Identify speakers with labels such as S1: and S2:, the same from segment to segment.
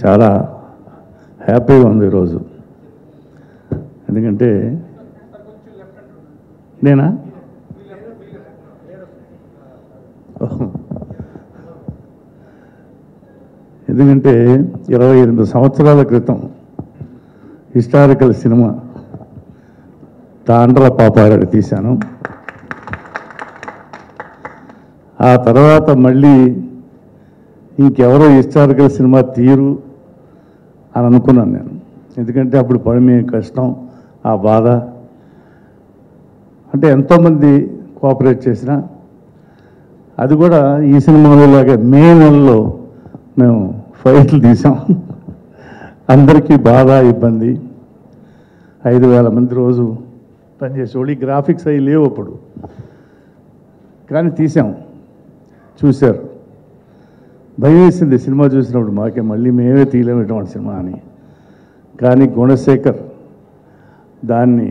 S1: చాలా హ్యాపీగా ఉంది ఈరోజు. ఎందుకంటే నేనా ఎందుకంటే 28 సంవత్సరాల క్రితం హిస్టారికల్ సినిమా తాండ్ర పాపారాయుడు తీశాను. ఆ తర్వాత మళ్ళీ ఇంకెవరో హిస్టారికల్ సినిమా తీరు అని అనుకున్నాను నేను. ఎందుకంటే అప్పుడు పడిమే కష్టం, ఆ బాధ, అంటే ఎంతోమంది కోఆపరేట్ చేసినా అది కూడా ఈ సినిమాలో లాగే మే నెలలో మేము ఫైట్లు తీసాం. అందరికీ బాధ, ఇబ్బంది. 5,000 మంది రోజు పనిచేసేవాళ్ళు. ఈ గ్రాఫిక్స్ అవి లేవు అప్పుడు, కానీ తీసాం. చూశారు, భయం వేసింది సినిమా చూసినప్పుడు మాకే, మళ్ళీ మేమే తీయలేము ఇటువంటి సినిమా అని. కానీ గుణశేఖర్ దాన్ని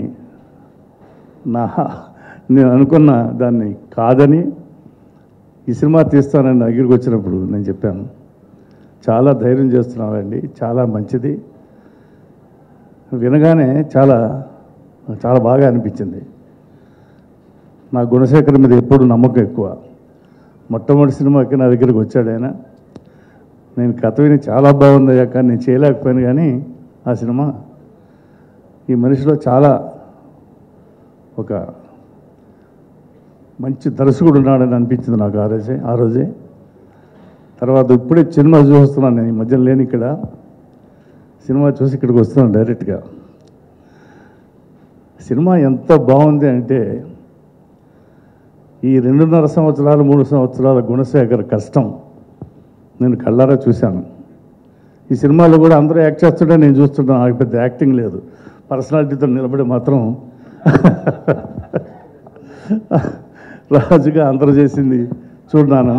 S1: నేను అనుకున్న దాన్ని కాదని ఈ సినిమా తీస్తానని నా దగ్గరికి వచ్చినప్పుడు నేను చెప్పాను, చాలా ధైర్యం చేస్తున్నారండి, చాలా మంచిది. వినగానే చాలా చాలా బాగా అనిపించింది. నా గుణశేఖర్ మీద ఎప్పుడు నమ్మకం ఎక్కువ. మొట్టమొదటి సినిమాకి నా దగ్గరికి వచ్చాడు ఆయన. నేను కథ విని చాలా బాగుందయ్యా, కానీ నేను చేయలేకపోయాను. కానీ ఆ సినిమా ఈ మనిషిలో చాలా ఒక మంచి దర్శకుడు ఉన్నాడని అనిపించింది నాకు ఆ రోజే. తర్వాత ఇప్పుడే సినిమా చూస్తున్నాను నేను, ఈ మధ్యలో లేని ఇక్కడ సినిమా చూసి ఇక్కడికి వస్తున్నాను డైరెక్ట్గా. సినిమా ఎంత బాగుంది అంటే, ఈ 2.5 సంవత్సరాలు 3 సంవత్సరాల గుణశేఖర్ కష్టం నేను కళ్ళారా చూశాను. ఈ సినిమాలో కూడా అందరూ యాక్ట్ చేస్తుంటే నేను చూస్తుంటాను. నాకు పెద్ద యాక్టింగ్ లేదు, పర్సనాలిటీతో నిలబడి మాత్రం రాజుగా అందరూ చేసింది చూడన్నాను.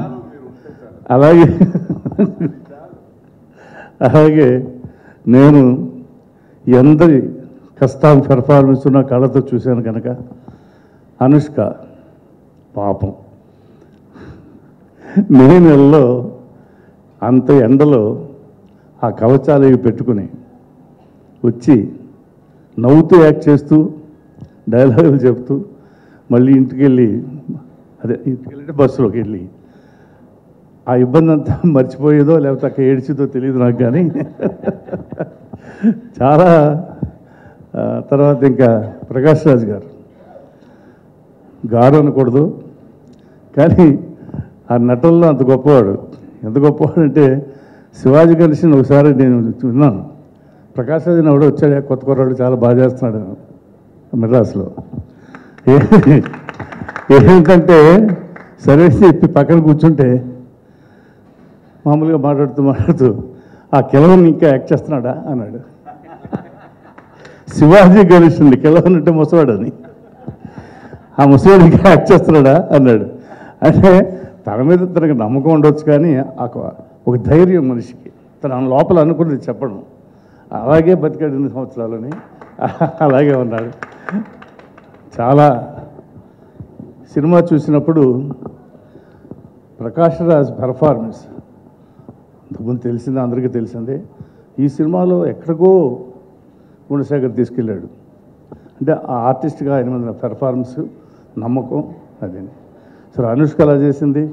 S1: అలాగే నేను ఎందరి కష్టం పెర్ఫార్మెన్స్ ఉన్న కళ్ళతో చూశాను కనుక. అనుష్క పాపం మే నెలలో అంత ఎండలో ఆ కవచాలు ఇవి పెట్టుకుని వచ్చి నవ్వుతూ యాక్ట్ చేస్తూ డైలాగులు చెప్తూ మళ్ళీ ఇంటికి వెళ్ళి బస్సులోకి వెళ్ళి ఆ ఇబ్బంది అంతా మర్చిపోయేదో లేకపోతే అక్కడ ఏడ్చిదో తెలియదు నాకు. కానీ చాలా తర్వాత ఇంకా ప్రకాష్ రాజ్ గారు అనకూడదు, కానీ ఆ నటుల్లో అంత గొప్పవాడు. ఎంత గొప్పవాడు అంటే, శివాజీ గణేషన్ ఒకసారి నేను విన్నాను, ప్రకాష్ రాజ్ ఎవడో వచ్చాడు, కొత్త కుర్రాడు చాలా బాగా చేస్తున్నాడు మెడ్రాస్లో. ఏంటంటే సరే చెప్పి పక్కన కూర్చుంటే మామూలుగా మాట్లాడుతూ ఆ కిలవన్ ఇంకా యాక్ట్ చేస్తున్నాడా అన్నాడు. శివాజీ గణేషన్ కిలవన్ అంటే ముసవాడని, ఆ ముసవాడు ఇంకా యాక్ట్ చేస్తున్నాడా అన్నాడు. అంటే తన మీద తనకు నమ్మకం ఉండొచ్చు, కానీ ఒక ధైర్యం మనిషికి, తన లోపల అనుకున్నది చెప్పడం. అలాగే బతికాడు 2 సంవత్సరాలని, అలాగే ఉన్నాడు. చాలా సినిమా చూసినప్పుడు ప్రకాష్ రాజ్ పెర్ఫార్మెన్స్ ఇంతకుముందు తెలిసిందే, అందరికీ తెలిసిందే. ఈ సినిమాలో ఎక్కడికో గుణశేఖర్ తీసుకెళ్ళాడు. అంటే ఆ ఆర్టిస్ట్గా ఆయన మీద పెర్ఫార్మెన్స్, నమ్మకం అదే. సరే, అనుష్క అలా చేసింది,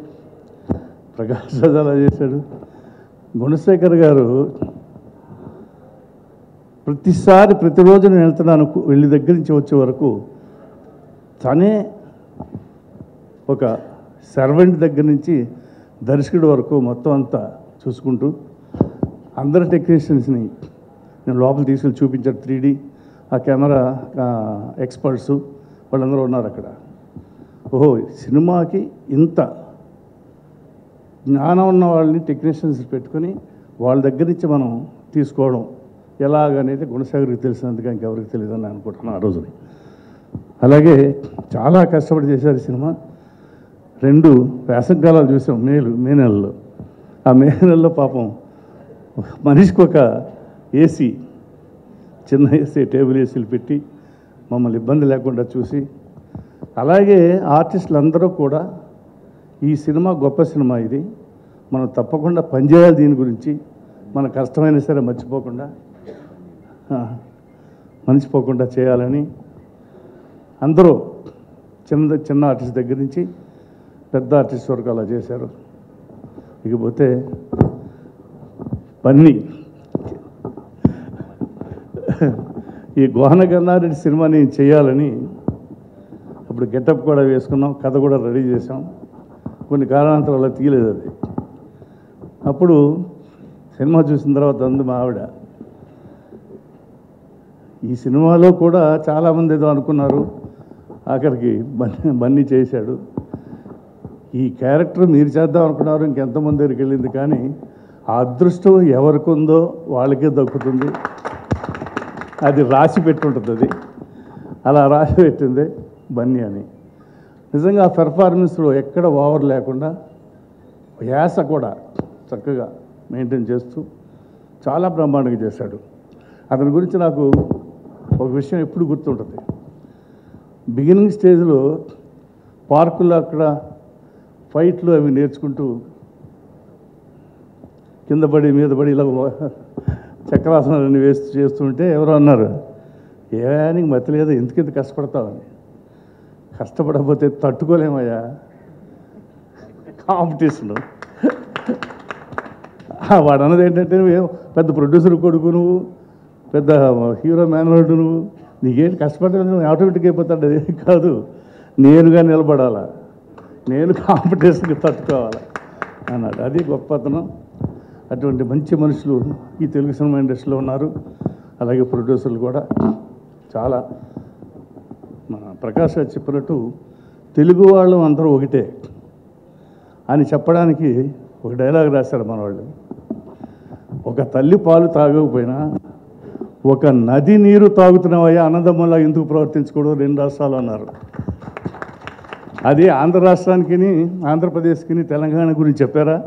S1: ప్రకాష్ రాజ్ అలా చేశాడు. గుణశేఖర్ గారు ప్రతిసారి ప్రతిరోజు నేను వెళ్తున్నాను, వెళ్ళి దగ్గర నుంచి వచ్చే వరకు తనే ఒక సర్వెంట్ దగ్గర నుంచి దర్శకుడి వరకు మొత్తం అంతా చూసుకుంటూ అందరు టెక్నీషియన్స్ని నేను లోపల తీసుకెళ్ళి చూపించాడు. 3D ఆ కెమెరా ఎక్స్పర్ట్స్ వాళ్ళందరూ ఉన్నారు అక్కడ. ఓహో, సినిమాకి ఇంత జ్ఞానం ఉన్న వాళ్ళని టెక్నీషియన్స్ పెట్టుకొని వాళ్ళ దగ్గర నుంచి మనం తీసుకోవడం ఎలాగనేది గుణశేఖర్కి తెలిసినందుకు ఇంకెవరికి తెలియదు అని అనుకుంటున్నాను ఆ రోజుని. అలాగే చాలా కష్టపడి చేశారు ఈ సినిమా. 2 వేసవికాలాలు చూసాం మే నెలలో. ఆ మే నెలలో పాపం మనిషికి ఒక ఏసీ, చిన్న ఏసీ, టేబుల్ ఏసీలు పెట్టి మమ్మల్ని ఇబ్బంది లేకుండా చూసి, అలాగే ఆర్టిస్టులు అందరూ కూడా ఈ సినిమా గొప్ప సినిమా, ఇది మనం తప్పకుండా పనిచేయాలి దీని గురించి, మన కష్టమైనా సరే మర్చిపోకుండా చేయాలని అందరూ చిన్న ఆర్టిస్ట్ దగ్గర నుంచి పెద్ద ఆర్టిస్ట్ వరకు అలా చేశారు. ఇకపోతే బన్నీ ఈ గోహన గన్నారెడ్డి సినిమాని చేయాలని అప్పుడు గెటప్ కూడా వేసుకున్నాం, కథ కూడా రెడీ చేసాం. కొన్ని కారణాంతరాలు తీయలేదు అది. అప్పుడు సినిమా చూసిన తర్వాత అందు మా ఆవిడ, ఈ సినిమాలో కూడా చాలామంది ఏదో అనుకున్నారు, ఆఖరికి బన్నీ చేశాడు. ఈ క్యారెక్టర్ మీరు చేద్దాం అనుకున్నారు, ఇంకెంతమంది దగ్గరికి వెళ్ళింది, కానీ ఆ అదృష్టం ఎవరికి ఉందో వాళ్ళకే దక్కుతుంది. అది రాసి పెట్టుంటుంది. అది అలా రాసి పెట్టింది బన్నీ అని. నిజంగా ఆ పెర్ఫార్మెన్స్లో ఎక్కడ ఓవర్ లేకుండా యాస కూడా చక్కగా మెయింటైన్ చేస్తూ చాలా బ్రహ్మాండంగా చేశాడు. అతని గురించి నాకు ఒక విషయం ఎప్పుడు గుర్తుంటుంది. బిగినింగ్ స్టేజ్లో పార్కుల్లో అక్కడ ఫైట్లు అవి నేర్చుకుంటూ కింద పడి మీద పడి ఇలా చక్రాసనాలన్నీ చేస్తుంటే ఎవరో అన్నారు, నీకు మతి లేదా, ఎందుకెంత కష్టపడతావని. కష్టపడకపోతే తట్టుకోలేమయ్యా కాంపిటీషను. వాడు అన్నది ఏంటంటే, నువ్వు పెద్ద ప్రొడ్యూసర్ కొడుకు, నువ్వు పెద్ద హీరో మేనల్డ్, నువ్వు నీకేంటి కష్టపడ్డా, నువ్వు ఆటోమేటిక్ అయిపోతాడు. అది కాదు, నేనుగా నిలబడాలా, నేను కాంపిటీషన్కి తట్టుకోవాలా అన్నాడు. అది గొప్పతనం. అటువంటి మంచి మనుషులు ఈ తెలుగు సినిమా ఇండస్ట్రీలో ఉన్నారు. అలాగే ప్రొడ్యూసర్లు కూడా చాలా. మన ప్రకాష్ గారు చెప్పినట్టు తెలుగు వాళ్ళు అందరూ ఒకటే అని చెప్పడానికి ఒక డైలాగ్ రాశారు మన వాళ్ళు. ఒక తల్లి పాలు తాగకపోయినా ఒక నది నీరు తాగుతున్నావయ్యా, అన్నదమ్ములా ఎందుకు ప్రవర్తించకూడదు 2 రాష్ట్రాలు అన్నారు. అది ఆంధ్ర రాష్ట్రానికి, ఆంధ్రప్రదేశ్కి, తెలంగాణ గురించి చెప్పారా,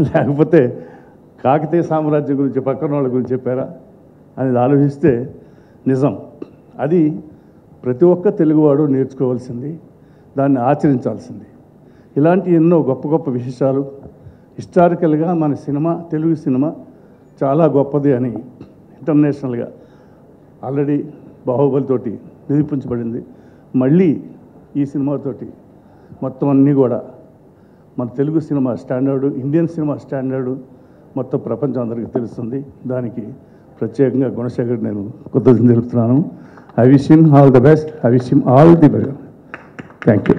S1: లేకపోతే కాకతీయ సామ్రాజ్యం గురించి పక్కన వాళ్ళ గురించి చెప్పారా అనేది ఆలోచిస్తే నిజం. అది ప్రతి ఒక్క తెలుగువాడు నేర్చుకోవాల్సింది, దాన్ని ఆచరించాల్సింది. ఇలాంటి ఎన్నో గొప్ప గొప్ప విశేషాలు హిస్టారికల్గా మన సినిమా, తెలుగు సినిమా చాలా గొప్పది అని ఇంటర్నేషనల్గా ఆల్రెడీ బాహుబలితోటి నిరూపించబడింది. మళ్ళీ ఈ సినిమాతోటి మొత్తం అన్నీ కూడా మన Telugu cinema standard, Indian cinema standard మొత్తం ప్రపంచం అందరికీ తెలుస్తుంది. దానికి ప్రత్యేకంగా గుణశేఖర్ నేను కృతజ్ఞతలు తెలుపుతున్నాను. I wish him all the best. I wish him all the best. Thank you.